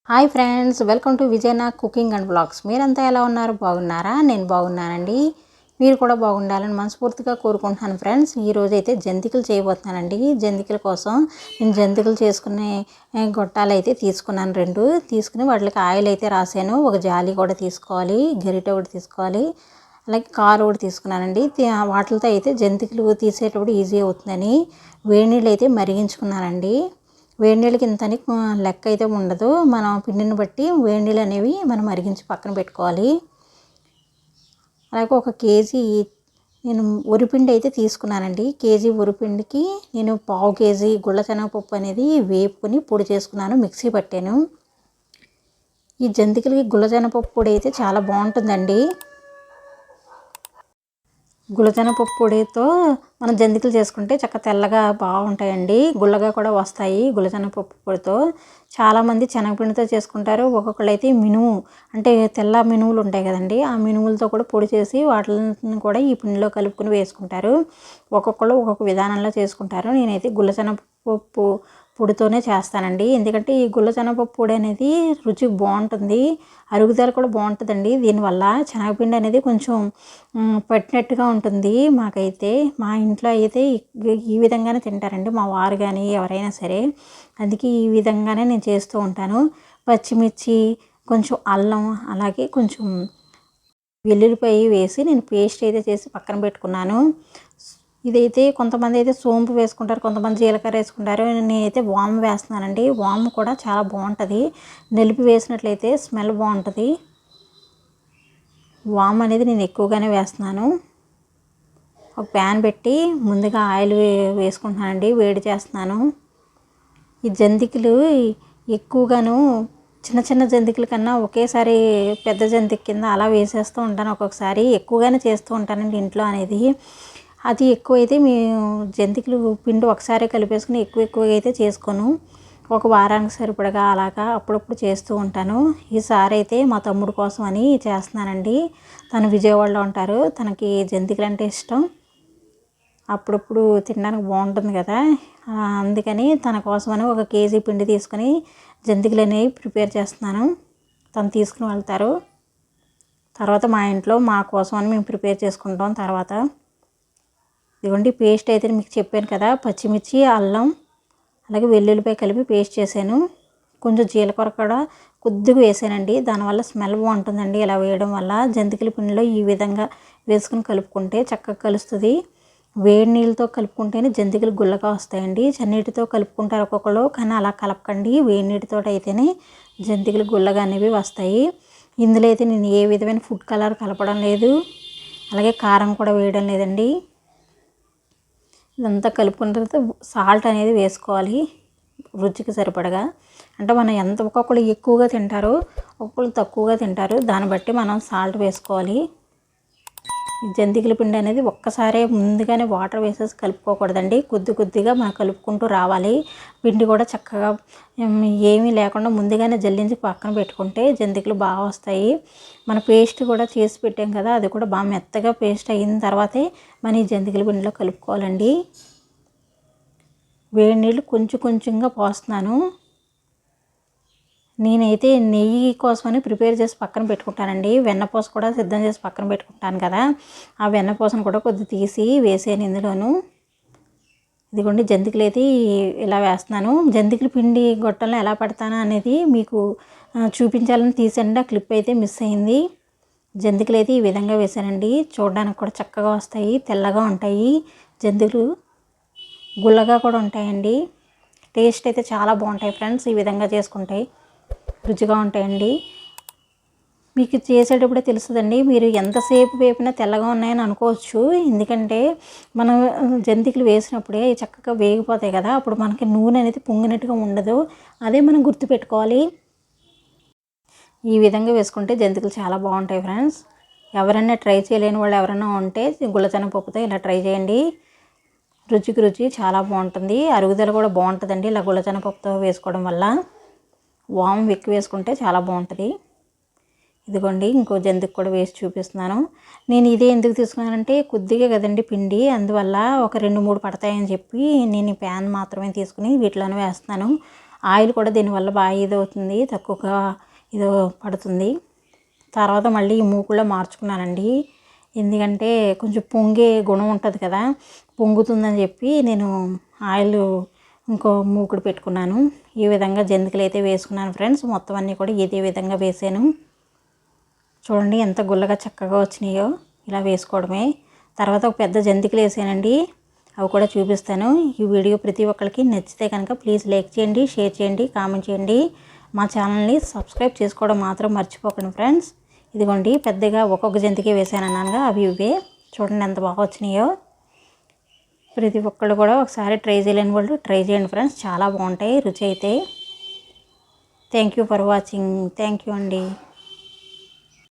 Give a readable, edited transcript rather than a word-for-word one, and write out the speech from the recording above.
Hi friends, welcome to విజయనా cooking and blogs. మీరంతా ఎలా ఉన్నారు? బాగున్నారా? నేను బాగున్నానండి. మీరు కూడా బాగుండాలని మనస్ఫూర్తిగా కోరుకుంటున్నాను ఫ్రెండ్స్. ఈరోజు అయితే జంతికలు చేయబోతున్నానండి. జంతికల కోసం నేను జంతికలు చేసుకునే గొట్టాలు అయితే తీసుకున్నాను. రెండు తీసుకుని వాటికి ఆయిల్ అయితే రాసాను. ఒక జాలి కూడా తీసుకోవాలి, గరిటె ఒకటి తీసుకోవాలి, అలాగే కారు ఒకటి తీసుకున్నానండి. వాటితో అయితే జంతికలు తీసేటప్పుడు ఈజీ అవుతుందని వేడి నీళ్ళు అయితే మరిగించుకున్నానండి. వేడి నీళ్ళకి ఇంతని లెక్క అయితే ఉండదు. మనం పిండిని బట్టి వేడి నీళ్ళు అనేవి మనం మరిగించి పక్కన పెట్టుకోవాలి. అలాగే ఒక కేజీ నేను వరిపిండి అయితే తీసుకున్నానండి. కేజీ వరిపిండికి నేను పావు కేజీ గుళ్ళ శనగపప్పు అనేది వేపుకొని పొడి చేసుకున్నాను, మిక్సీ పట్టాను. ఈ జంతికలకి గుళ్ళ శనగపప్పు పొడి అయితే చాలా బాగుంటుందండి. గుల్లజనపప్పు పొడితో మనం జంతికలు చేసుకుంటే చక్క తెల్లగా బాగుంటాయండి, గుల్లగా కూడా వస్తాయి. గుల్లజనపప్పు పొడితో చాలామంది శనగపిండితో చేసుకుంటారు. ఒక్కొక్కళ్ళు అయితే మినుము అంటే తెల్ల మినుములు ఉంటాయి కదండి, ఆ మినుములతో కూడా పొడి చేసి వాటిని కూడా ఈ పిండిలో కలుపుకొని వేసుకుంటారు. ఒక్కొక్కళ్ళు ఒక్కొక్క విధానంలో చేసుకుంటారు. నేనైతే గుల్లశనగపప్పు పొడితోనే చేస్తానండి. ఎందుకంటే ఈ గుల్లశనగపప్పు పొడి అనేది రుచి బాగుంటుంది, అరుగుదల కూడా బాగుంటుందండి. దీనివల్ల శనగపిండి అనేది కొంచెం పట్టినట్టుగా ఉంటుంది. మాకైతే మా ఇంట్లో అయితే ఈ విధంగానే తింటారండి, మా వారు కానీ ఎవరైనా సరే. అందుకే ఈ విధంగానే నేను చేస్తూ ఉంటాను. పచ్చిమిర్చి, కొంచెం అల్లం, అలాగే కొంచెం వెల్లుల్లిపాయ వేసి నేను పేస్ట్ అయితే చేసి పక్కన పెట్టుకున్నాను. ఇదైతే కొంతమంది అయితే సోంపు వేసుకుంటారు, కొంతమంది జీలకర్ర వేసుకుంటారు. నేనైతే వాము వేస్తున్నానండి. వాము కూడా చాలా బాగుంటుంది, నలిపి వేసినట్లయితే స్మెల్ బాగుంటుంది. వాము అనేది నేను ఎక్కువగానే వేస్తున్నాను. ఒక ప్యాన్ పెట్టి ముందుగా ఆయిల్ వేసుకుంటున్నానండి, వేడి చేస్తున్నాను. ఈ జంతికలు ఎక్కువగాను చిన్న చిన్న జంతికల కన్నా ఒకేసారి పెద్ద జంతిక కింద అలా వేసేస్తూ ఉంటాను. ఒక్కొక్కసారి ఎక్కువగానే చేస్తూ ఉంటానండి ఇంట్లో అనేది. అది ఎక్కువైతే మేము జంతికలు పిండి ఒకసారి కలిపేసుకుని ఎక్కువగా అయితే చేసుకోను. ఒక వారానికి సరిపడగా అలాగా అప్పుడప్పుడు చేస్తూ ఉంటాను. ఈసారి అయితే మా తమ్ముడు కోసం అని చేస్తున్నానండి. తను విజయవాడలో ఉంటారు, తనకి జంతికలు అంటే ఇష్టం. అప్పుడప్పుడు తినడానికి బాగుంటుంది కదా, అందుకని తన కోసమని ఒక కేజీ పిండి తీసుకొని జంతికలు అనేవి ప్రిపేర్ చేస్తున్నాను. తను తీసుకుని వెళ్తారు. తర్వాత మా ఇంట్లో మా కోసం అని మేము ప్రిపేర్ చేసుకుంటాం. తర్వాత ఇదిగోండి పేస్ట్ అయితే మీకు చెప్పాను కదా, పచ్చిమిర్చి, అల్లం, అలాగే వెల్లుల్లిపాయ కలిపి పేస్ట్ చేశాను. కొంచెం జీలకర్ర కూడా కొద్దిగా వేసానండి, దానివల్ల స్మెల్ బాగుంటుందండి. ఇలా వేయడం వల్ల జంతికల పిండిలో ఈ విధంగా వేసుకుని కలుపుకుంటే చక్కగా కలుస్తుంది. వేడి నీళ్ళతో కలుపుకుంటేనే జంతికలు గుల్లగా వస్తాయండి. చన్నీటితో కలుపుకుంటారు ఒక్కొక్కరు, కానీ అలా కలపకండి. వేడి నీటితో అయితేనే జంతికలు గుల్లగా అనేవి వస్తాయి. ఇందులో అయితే నేను ఏ విధమైన ఫుడ్ కలర్ కలపడం లేదు, అలాగే కారం కూడా వేయడం లేదండి. ఇదంతా కలుపుకున్న తర్వాత సాల్ట్ అనేది వేసుకోవాలి రుచికి సరిపడగా. అంటే మనం ఎంత ఒక్కొక్కరు ఎక్కువగా తింటారు, ఒక్కొక్కరు తక్కువగా తింటారు, దాన్ని బట్టి మనం సాల్ట్ వేసుకోవాలి. జంతికల పిండి అనేది ఒక్కసారే ముందుగానే వాటర్ వేసేసి కలుపుకోకూడదండి. కొద్ది కొద్దిగా మనం కలుపుకుంటూ రావాలి. పిండి కూడా చక్కగా ఏమీ లేకుండా ముందుగానే జల్లించి పక్కన పెట్టుకుంటే జంతికలు బాగా వస్తాయి. మన పేస్ట్ కూడా చేసి పెట్టాం కదా, అది కూడా బాగా మెత్తగా పేస్ట్ అయిన తర్వాతే మన ఈ జంతికల పిండిలో కలుపుకోవాలండి. వేడి నీళ్ళు కొంచెం కొంచెంగా పోస్తున్నాను. నేనైతే నెయ్యి కోసమని ప్రిపేర్ చేసి పక్కన పెట్టుకుంటానండి. వెన్నపూస కూడా సిద్ధం చేసి పక్కన పెట్టుకుంటాను కదా, ఆ వెన్నపూసను కూడా కొద్ది తీసి వేసాను ఇందులోను. ఇదిగోండి జంతికలు అయితే ఇలా వేస్తున్నాను. జంతికల పిండి గొట్టంలో ఎలా పడతాను అనేది మీకు చూపించాలని తీసానండి, ఆ క్లిప్ అయితే మిస్ అయింది. జంతికలు అయితే ఈ విధంగా వేసానండి. చూడడానికి కూడా చక్కగా వస్తాయి, తెల్లగా ఉంటాయి. జంతికలు గుల్లగా కూడా ఉంటాయండి. టేస్ట్ అయితే చాలా బాగుంటాయి ఫ్రెండ్స్, ఈ విధంగా చేసుకుంటాయి రుచిగా ఉంటాయండి. మీకు చేసేటప్పుడే తెలుస్తుందండి, మీరు ఎంతసేపు వేపినా తెల్లగా ఉన్నాయని అనుకోవచ్చు. ఎందుకంటే మనం జంతికలు వేసినప్పుడే చక్కగా వేగిపోతాయి కదా, అప్పుడు మనకి నూనె అనేది పొంగినట్టుగా ఉండదు. అదే మనం గుర్తుపెట్టుకోవాలి. ఈ విధంగా వేసుకుంటే జంతికలు చాలా బాగుంటాయి ఫ్రెండ్స్. ఎవరైనా ట్రై చేయలేని వాళ్ళు ఎవరైనా ఉంటే గుల్లశనగపప్పుతో ఇలా ట్రై చేయండి. రుచికి రుచి చాలా బాగుంటుంది, అరుగుదల కూడా బాగుంటుందండి ఇలా గుల్లశనగపప్పుతో వేసుకోవడం వల్ల. వాము ఎక్కువ వేసుకుంటే చాలా బాగుంటుంది. ఇదిగోండి ఇంకో జంతిక కూడా వేసి చూపిస్తున్నాను. నేను ఇదే ఎందుకు తీసుకున్నానంటే కొద్దిగా కదండి పిండి, అందువల్ల ఒక 2-3 పడతాయని చెప్పి నేను ఈ ప్యాన్ మాత్రమే తీసుకుని వీటిలోనే వేస్తున్నాను. ఆయిల్ కూడా దీనివల్ల బాగా ఇదవుతుంది, తక్కువగా ఇది పడుతుంది. తర్వాత మళ్ళీ ఈ మూకుల్లో మార్చుకున్నానండి. ఎందుకంటే కొంచెం పొంగే గుణం ఉంటుంది కదా, పొంగుతుందని చెప్పి నేను ఆయిల్ ఇంకో మూకుడు పెట్టుకున్నాను. ఈ విధంగా జంతికలు అయితే వేసుకున్నాను ఫ్రెండ్స్. మొత్తం అన్నీ కూడా ఇదే విధంగా వేసాను. చూడండి ఎంత గుల్లగా చక్కగా వచ్చినాయో. ఇలా వేసుకోవడమే. తర్వాత ఒక పెద్ద జంతికలు వేసానండి, అవి కూడా చూపిస్తాను. ఈ వీడియో ప్రతి ఒక్కరికి నచ్చితే కనుక ప్లీజ్ లైక్ చేయండి, షేర్ చేయండి, కామెంట్ చేయండి. మా ఛానల్ని సబ్స్క్రైబ్ చేసుకోవడం మాత్రం మర్చిపోకండి ఫ్రెండ్స్. ఇదిగోండి పెద్దగా ఒక్కొక్క జంతికి వేసాను అన్నానుగా, అవి ఇవే. చూడండి ఎంత బాగా వచ్చినాయో. ప్రతి ఒక్కళ్ళు కూడా ఒకసారి ట్రై చేయలేని వాళ్ళు ట్రై చేయండి ఫ్రెండ్స్, చాలా బాగుంటాయి రుచి అయితే. Thank you for watching. Thank you అండి.